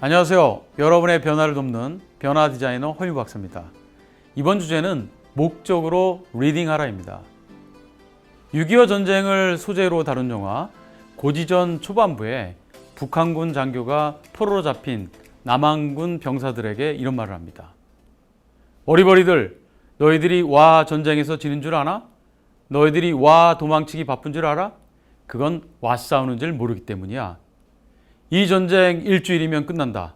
안녕하세요. 여러분의 변화를 돕는 변화 디자이너 허유 박사입니다. 이번 주제는 목적으로 리딩하라입니다. 6.25 전쟁을 소재로 다룬 영화 고지전 초반부에 북한군 장교가 포로로 잡힌 남한군 병사들에게 이런 말을 합니다. 어리버리들, 너희들이 와 전쟁에서 지는 줄 아나? 너희들이 와 도망치기 바쁜 줄 알아? 그건 와 싸우는 줄 모르기 때문이야. 이 전쟁 일주일이면 끝난다.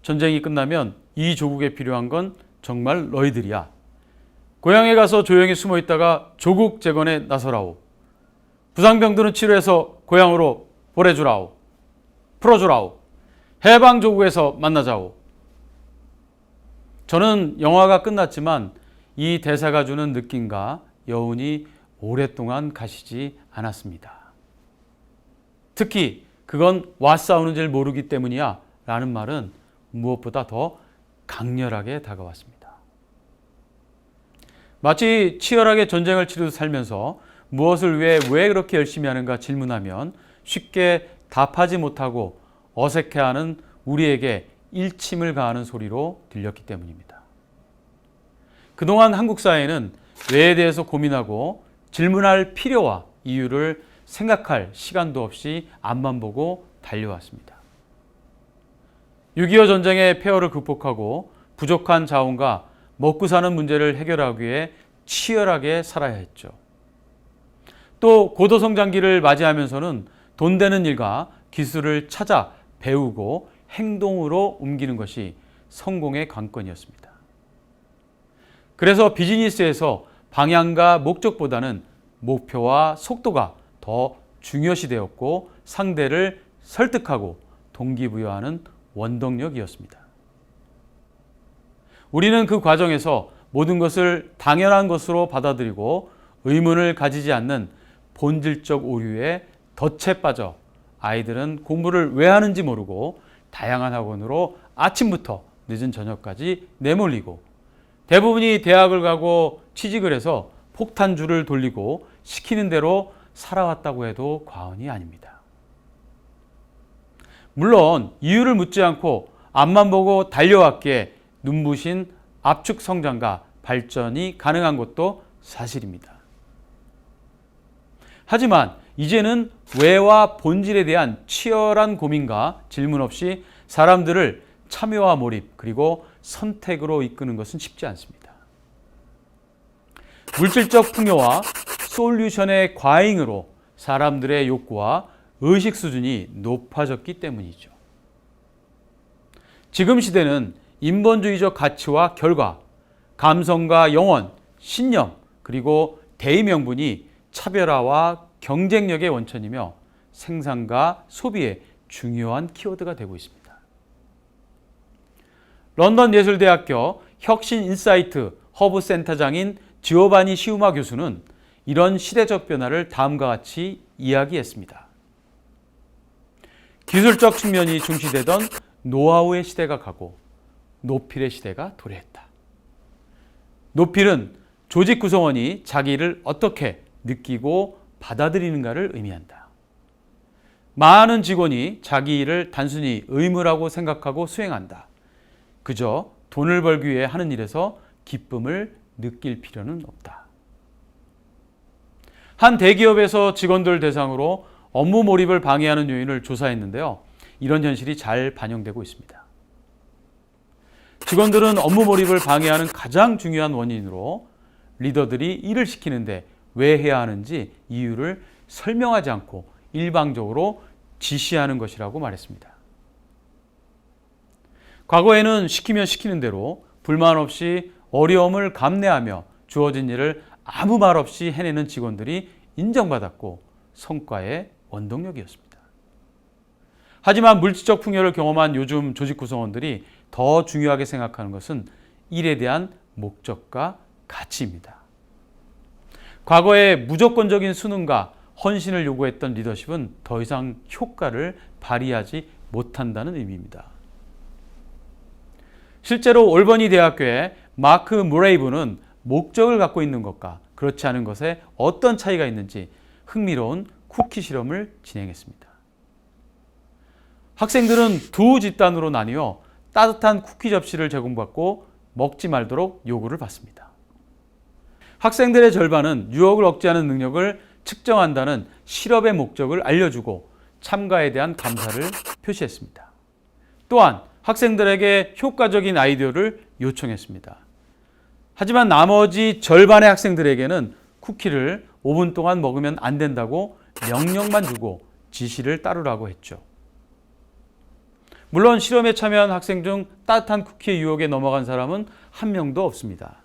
전쟁이 끝나면 이 조국에 필요한 건 정말 너희들이야. 고향에 가서 조용히 숨어 있다가 조국 재건에 나서라오. 부상병들은 치료해서 고향으로 보내주라오. 풀어주라오. 해방 조국에서 만나자오. 저는 영화가 끝났지만 이 대사가 주는 느낌과 여운이 오랫동안 가시지 않았습니다. 특히 그건 와 싸우는 줄 모르기 때문이야 라는 말은 무엇보다 더 강렬하게 다가왔습니다. 마치 치열하게 전쟁을 치르듯 살면서 무엇을 위해 왜 그렇게 열심히 하는가 질문하면 쉽게 답하지 못하고 어색해하는 우리에게 일침을 가하는 소리로 들렸기 때문입니다. 그동안 한국 사회는 왜에 대해서 고민하고 질문할 필요와 이유를 생각할 시간도 없이 앞만 보고 달려왔습니다. 6.25 전쟁의 폐허를 극복하고 부족한 자원과 먹고 사는 문제를 해결하기 위해 치열하게 살아야 했죠. 또 고도성장기를 맞이하면서는 돈 되는 일과 기술을 찾아 배우고 행동으로 옮기는 것이 성공의 관건이었습니다. 그래서 비즈니스에서 방향과 목적보다는 목표와 속도가 더 중요시되었고 상대를 설득하고 동기부여하는 원동력이었습니다. 우리는 그 과정에서 모든 것을 당연한 것으로 받아들이고 의문을 가지지 않는 본질적 오류에 덫에 빠져 아이들은 공부를 왜 하는지 모르고 다양한 학원으로 아침부터 늦은 저녁까지 내몰리고 대부분이 대학을 가고 취직을 해서 폭탄주를 돌리고 시키는 대로 살아왔다고 해도 과언이 아닙니다. 물론 이유를 묻지 않고 앞만 보고 달려왔기에 눈부신 압축 성장과 발전이 가능한 것도 사실입니다. 하지만 이제는 왜와 본질에 대한 치열한 고민과 질문 없이 사람들을 참여와 몰입 그리고 선택으로 이끄는 것은 쉽지 않습니다. 물질적 풍요와 솔루션의 과잉으로 사람들의 욕구와 의식 수준이 높아졌기 때문이죠. 지금 시대는 인본주의적 가치와 결과, 감성과 영혼, 신념, 그리고 대의 명분이 차별화와 경쟁력의 원천이며 생산과 소비의 중요한 키워드가 되고 있습니다. 런던 예술대학교 혁신인사이트 허브센터장인 지오바니 시우마 교수는 이런 시대적 변화를 다음과 같이 이야기했습니다. 기술적 측면이 중시되던 노하우의 시대가 가고 노필의 시대가 도래했다. 노필은 조직 구성원이 자기 일을 어떻게 느끼고 받아들이는가를 의미한다. 많은 직원이 자기 일을 단순히 의무라고 생각하고 수행한다. 그저 돈을 벌기 위해 하는 일에서 기쁨을 느낄 필요는 없다. 한 대기업에서 직원들 대상으로 업무 몰입을 방해하는 요인을 조사했는데요. 이런 현실이 잘 반영되고 있습니다. 직원들은 업무 몰입을 방해하는 가장 중요한 원인으로 리더들이 일을 시키는데 왜 해야 하는지 이유를 설명하지 않고 일방적으로 지시하는 것이라고 말했습니다. 과거에는 시키면 시키는 대로 불만 없이 어려움을 감내하며 주어진 일을 아무 말 없이 해내는 직원들이 인정받았고 성과의 원동력이었습니다. 하지만 물질적 풍요를 경험한 요즘 조직 구성원들이 더 중요하게 생각하는 것은 일에 대한 목적과 가치입니다. 과거에 무조건적인 수능과 헌신을 요구했던 리더십은 더 이상 효과를 발휘하지 못한다는 의미입니다. 실제로 올버니 대학교의 마크 무레이브는 목적을 갖고 있는 것과 그렇지 않은 것에 어떤 차이가 있는지 흥미로운 쿠키 실험을 진행했습니다. 학생들은 두 집단으로 나뉘어 따뜻한 쿠키 접시를 제공받고 먹지 말도록 요구를 받습니다. 학생들의 절반은 유혹을 억제하는 능력을 측정한다는 실험의 목적을 알려주고 참가에 대한 감사를 표시했습니다. 또한 학생들에게 효과적인 아이디어를 요청했습니다. 하지만 나머지 절반의 학생들에게는 쿠키를 5분 동안 먹으면 안 된다고 명령만 주고 지시를 따르라고 했죠. 물론 실험에 참여한 학생 중 따뜻한 쿠키의 유혹에 넘어간 사람은 한 명도 없습니다.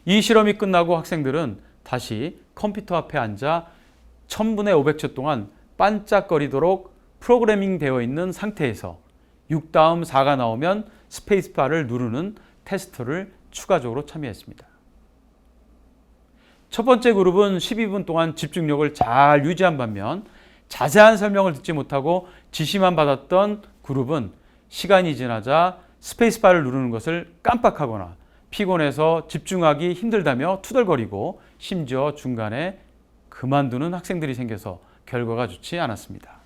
이 실험이 끝나고 학생들은 다시 컴퓨터 앞에 앉아 1000분의 500초 동안 반짝거리도록 프로그래밍 되어 있는 상태에서 6 다음 4가 나오면 스페이스바를 누르는 테스트를 추가적으로 참여했습니다. 첫 번째 그룹은 12분 동안 집중력을 잘 유지한 반면 자세한 설명을 듣지 못하고 지시만 받았던 그룹은 시간이 지나자 스페이스바를 누르는 것을 깜빡하거나 피곤해서 집중하기 힘들다며 투덜거리고 심지어 중간에 그만두는 학생들이 생겨서 결과가 좋지 않았습니다.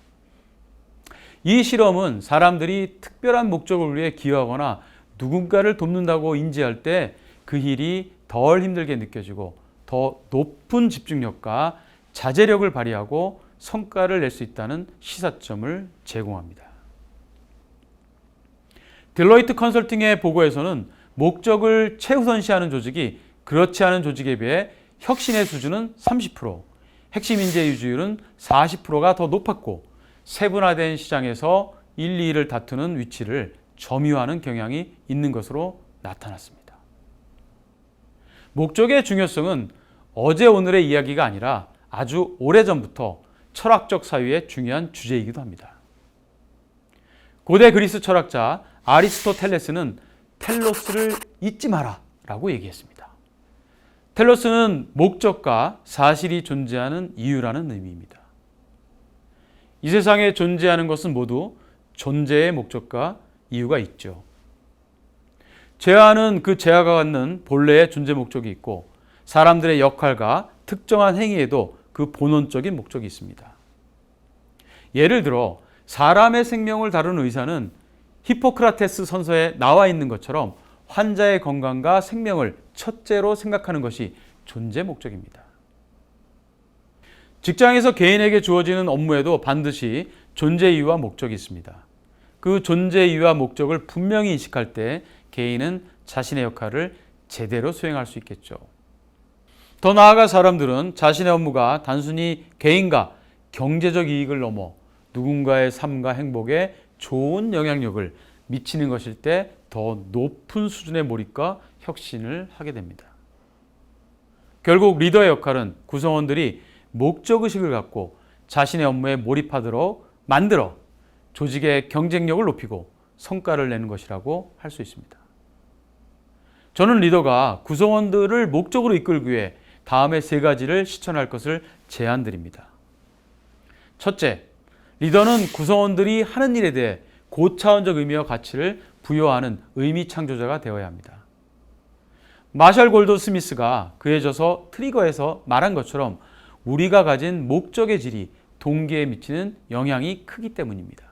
이 실험은 사람들이 특별한 목적을 위해 기여하거나 누군가를 돕는다고 인지할 때 그 일이 덜 힘들게 느껴지고 더 높은 집중력과 자제력을 발휘하고 성과를 낼 수 있다는 시사점을 제공합니다. 딜로이트 컨설팅의 보고에서는 목적을 최우선시하는 조직이 그렇지 않은 조직에 비해 혁신의 수준은 30%, 핵심 인재 유지율은 40%가 더 높았고 세분화된 시장에서 1, 2위를 다투는 위치를 점유하는 경향이 있는 것으로 나타났습니다. 목적의 중요성은 어제 오늘의 이야기가 아니라 아주 오래전부터 철학적 사유의 중요한 주제이기도 합니다. 고대 그리스 철학자 아리스토텔레스는 텔로스를 잊지 마라 라고 얘기했습니다. 텔로스는 목적과 사실이 존재하는 이유라는 의미입니다. 이 세상에 존재하는 것은 모두 존재의 목적과 이유가 있죠. 재화는 그 재화가 갖는 본래의 존재 목적이 있고 사람들의 역할과 특정한 행위에도 그 본원적인 목적이 있습니다. 예를 들어 사람의 생명을 다루는 의사는 히포크라테스 선서에 나와 있는 것처럼 환자의 건강과 생명을 첫째로 생각하는 것이 존재 목적입니다. 직장에서 개인에게 주어지는 업무에도 반드시 존재 이유와 목적이 있습니다. 그 존재 이유와 목적을 분명히 인식할 때 개인은 자신의 역할을 제대로 수행할 수 있겠죠. 더 나아가 사람들은 자신의 업무가 단순히 개인과 경제적 이익을 넘어 누군가의 삶과 행복에 좋은 영향력을 미치는 것일 때 더 높은 수준의 몰입과 혁신을 하게 됩니다. 결국 리더의 역할은 구성원들이 목적의식을 갖고 자신의 업무에 몰입하도록 만들어 조직의 경쟁력을 높이고 성과를 내는 것이라고 할 수 있습니다. 저는 리더가 구성원들을 목적으로 이끌기 위해 다음의 3가지를 실천할 것을 제안드립니다. 첫째, 리더는 구성원들이 하는 일에 대해 고차원적 의미와 가치를 부여하는 의미 창조자가 되어야 합니다. 마셜 골드 스미스가 그에 져서 트리거에서 말한 것처럼 우리가 가진 목적의 질이 동기에 미치는 영향이 크기 때문입니다.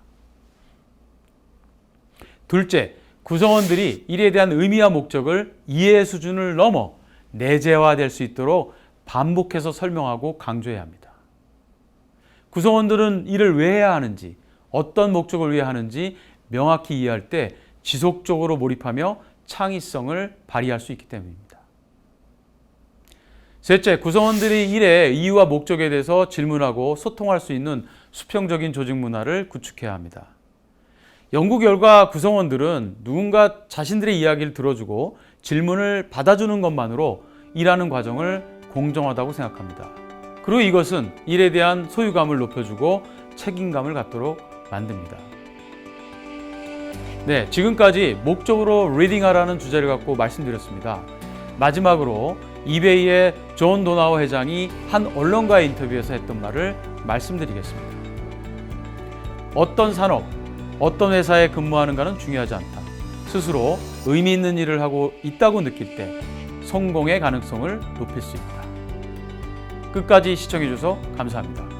둘째, 구성원들이 일에 대한 의미와 목적을 이해의 수준을 넘어 내재화될 수 있도록 반복해서 설명하고 강조해야 합니다. 구성원들은 일을 왜 해야 하는지, 어떤 목적을 위해 하는지 명확히 이해할 때 지속적으로 몰입하며 창의성을 발휘할 수 있기 때문입니다. 셋째, 구성원들이 일의 이유와 목적에 대해서 질문하고 소통할 수 있는 수평적인 조직 문화를 구축해야 합니다. 연구 결과 구성원들은 누군가 자신들의 이야기를 들어주고 질문을 받아주는 것만으로 일하는 과정을 공정하다고 생각합니다. 그리고 이것은 일에 대한 소유감을 높여주고 책임감을 갖도록 만듭니다. 네, 지금까지 목적으로 리딩하라는 주제를 갖고 말씀드렸습니다. 마지막으로 이베이의 존 도나워 회장이 한 언론과의 인터뷰에서 했던 말을 말씀드리겠습니다. 어떤 산업, 어떤 회사에 근무하는가는 중요하지 않다. 스스로 의미 있는 일을 하고 있다고 느낄 때 성공의 가능성을 높일 수 있다. 끝까지 시청해 주셔서 감사합니다.